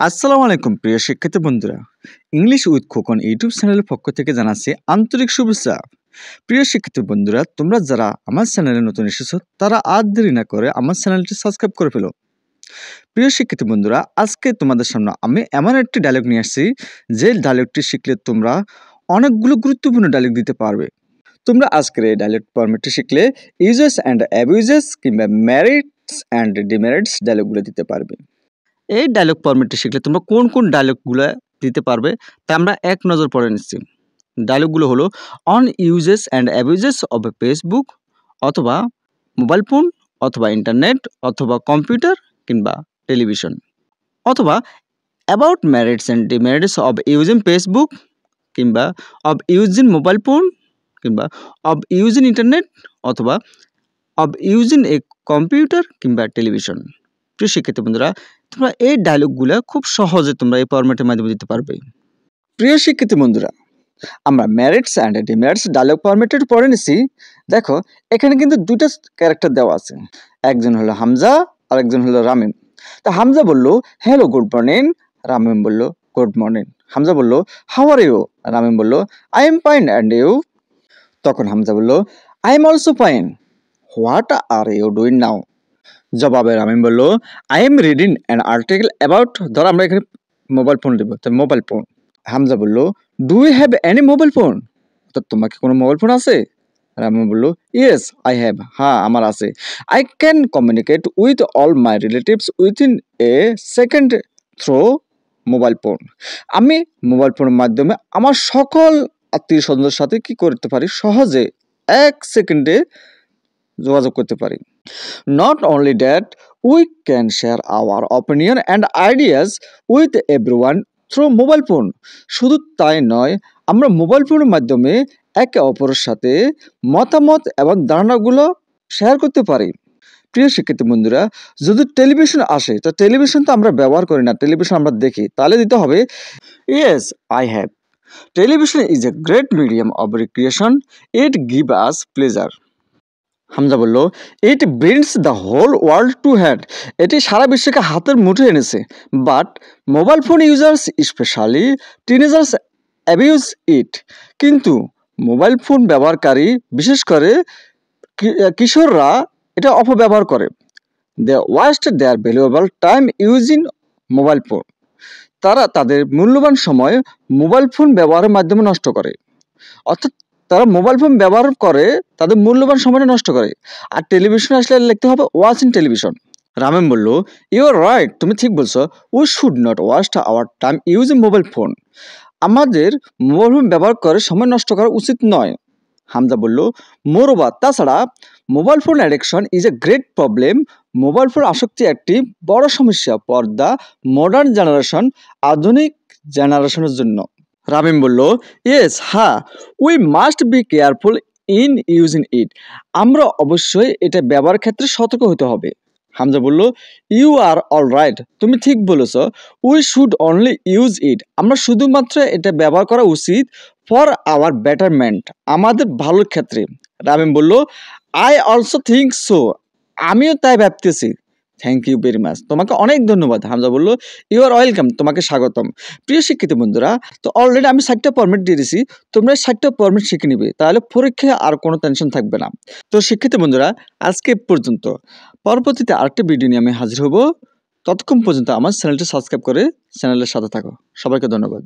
আসসালামু আলাইকুম প্রিয় শিক্ষার্থী বন্ধুরা, ইংলিশ উইথ খোকন ইউটিউব চ্যানেলের পক্ষ থেকে জানাচ্ছি আন্তরিক শুভেচ্ছা। প্রিয় শিক্ষার্থী বন্ধুরা, তোমরা যারা আমার চ্যানেলে নতুন এসেছো তারা আর দেরি না করে আমার চ্যানেলটি সাবস্ক্রাইব করে ফেলো। প্রিয় শিক্ষার্থী বন্ধুরা, আজকে তোমাদের সামনে আমি এমন একটি ডায়লগ নিয়ে আসছি যে ডায়লগটি শিখলে তোমরা অনেকগুলো গুরুত্বপূর্ণ ডায়লগ দিতে পারবে। তোমরা আজকের এই ডায়লগ ফরম্যাটটি শিখলে ইউজেস অ্যান্ড অ্যাবিউজেস কিংবা মেরিটস অ্যান্ড ডিমেরিটস ডায়লগগুলো দিতে পারবে। এই ডায়লগ ফরম্যাটটি শিখলে তোমরা কোন কোন ডায়লগগুলো দিতে পারবে তা আমরা এক নজর পড়ে নিচ্ছি। ডায়লগগুলো হলো on uses and abuses of Facebook, অথবা মোবাইল ফোন, অথবা ইন্টারনেট, অথবা কম্পিউটার কিংবা টেলিভিশন, অথবা about merits and demerits of using Facebook, কিংবা অফ ইউজিং মোবাইল ফোন, কিংবা অফ ইউজিং ইন্টারনেট, অথবা অফ ইউজিং এ কম্পিউটার কিংবা টেলিভিশন। প্রিয় শিক্ষার্থী বন্ধুরা, তোমরা এই ডায়লগগুলো খুব সহজে তোমরা এই ফরম্যাটের মাধ্যমে দিতে পারবে। প্রিয় শিক্ষার্থী বন্ধুরা, আমরা মেরিটস অ্যান্ড ডিমেরিটস ডায়লগ ফরম্যাটের পড়ে নিছি। দেখো, এখানে কিন্তু দুটো ক্যারেক্টার দেওয়া আছে, একজন হলো হামজা আর একজন হলো রামিম। তা হামজা বলল হ্যালো গুড মর্নিং, রামিম বলল গুড মর্নিং। হামজা বলল হাউ আর ইউ, রামিম বলল I am fine and you. তখন হামজা বলল I am also fine, what are you doing now. জবাবে রামিম বলল I am reading an article about, ধর আমরা এখানে মোবাইল ফোন দেবো, তো মোবাইল ফোন। হামজা বলল do you have any mobile phone, তো তোমার কি কোনো মোবাইল ফোন আছে? রামিম বলল ইয়েস আই হ্যাভ, হ্যাঁ আমার আছে। I can communicate with all my relatives within a second through mobile phone, আমি মোবাইল ফোনের মাধ্যমে আমার সকল আত্মীয় স্বজনদের সাথে কি করতে পারি, সহজে 1 সেকেন্ডে যোগাযোগ করতে পারি। Not only that, we can share our opinion and ideas with everyone through mobile phone. শুধু তাই নয়, আমরা মোবাইল ফোনের মাধ্যমে একে অপরের সাথে মতামত এবং ধারণাগুলো শেয়ার করতে পারি। প্রিয় শিক্ষার্থী বন্ধুরা, যদি টেলিভিশন আসে, তো টেলিভিশন তো আমরা ব্যবহার করি না, টেলিভিশন আমরা দেখি, তাহলে দিতে হবে yes I have. Television is a great medium of recreation, it give us pleasure. Hamza বলল it brings the whole world to hand, এটি সারা বিশ্বকে হাতের মুঠে এনেছে। But mobile phone users specially teenagers abuse it, কিন্তু মোবাইল ফোন ব্যবহারকারী বিশেষ করে কিশোররা এটা অপব্যবহার করে। They waste their valuable time using mobile phone, তারা তাদের মূল্যবান সময় মোবাইল ফোন ব্যবহারের মাধ্যমে নষ্ট করে, অর্থাৎ তারা মোবাইল ফোন ব্যবহার করে তাদের মূল্যবান সময়টা নষ্ট করে। আর টেলিভিশন আসলে লিখতে হবে ওয়াচিং টেলিভিশন। রামিম বলল ইউ আর রাইট, তুমি ঠিক বলছো। We should not waste our time using mobile phone, আমাদের মোবাইল ফোন ব্যবহার করে সময় নষ্ট করা উচিত নয়। হামজা বলল মোরওভার, তাছাড়া mobile phone addiction is a great problem, mobile phone আসক্তি একটি বড় সমস্যা ফর দ্য মডার্ন জেনারেশন, আধুনিক জেনারেশনের জন্য। রামিম বলল ইয়েস, হ্যাঁ, we must be careful in using it, আমরা অবশ্যই এটা ব্যবহার ক্ষেত্রে সতর্ক হতে হবে। হামজা বলল ইউ আর অল রাইট, তুমি ঠিক বলেছ। We should only use it, আমরা শুধুমাত্র এটা ব্যবহার করা উচিত ফর আওয়ার বেটারমেন্ট, আমাদের ভালোর ক্ষেত্রে। রামিম বলল আই অলসো থিঙ্ক সো, আমিও তাই ভাবতেছি। থ্যাংক ইউ ভেরি মাচ, তোমাকে অনেক ধন্যবাদ। হামজা বলল ইউ আর ওয়েলকাম, তোমাকে স্বাগতম। প্রিয় শিক্ষিত বন্ধুরা, তো অলরেডি আমি 60টা ফরম্যাট দিয়ে দিয়েছি, তোমরা 60টা ফরম্যাট শিখে নিবে, তাহলে পরীক্ষায় আর কোনো টেনশন থাকবে না। তো শিক্ষিত বন্ধুরা, আজকে পর্যন্ত, পরবর্তীতে আরেকটা ভিডিও নিয়ে আমি হাজির হব। ততক্ষণ পর্যন্ত আমার চ্যানেলটি সাবস্ক্রাইব করে চ্যানেলের সাথে থাকো। সবাইকে ধন্যবাদ।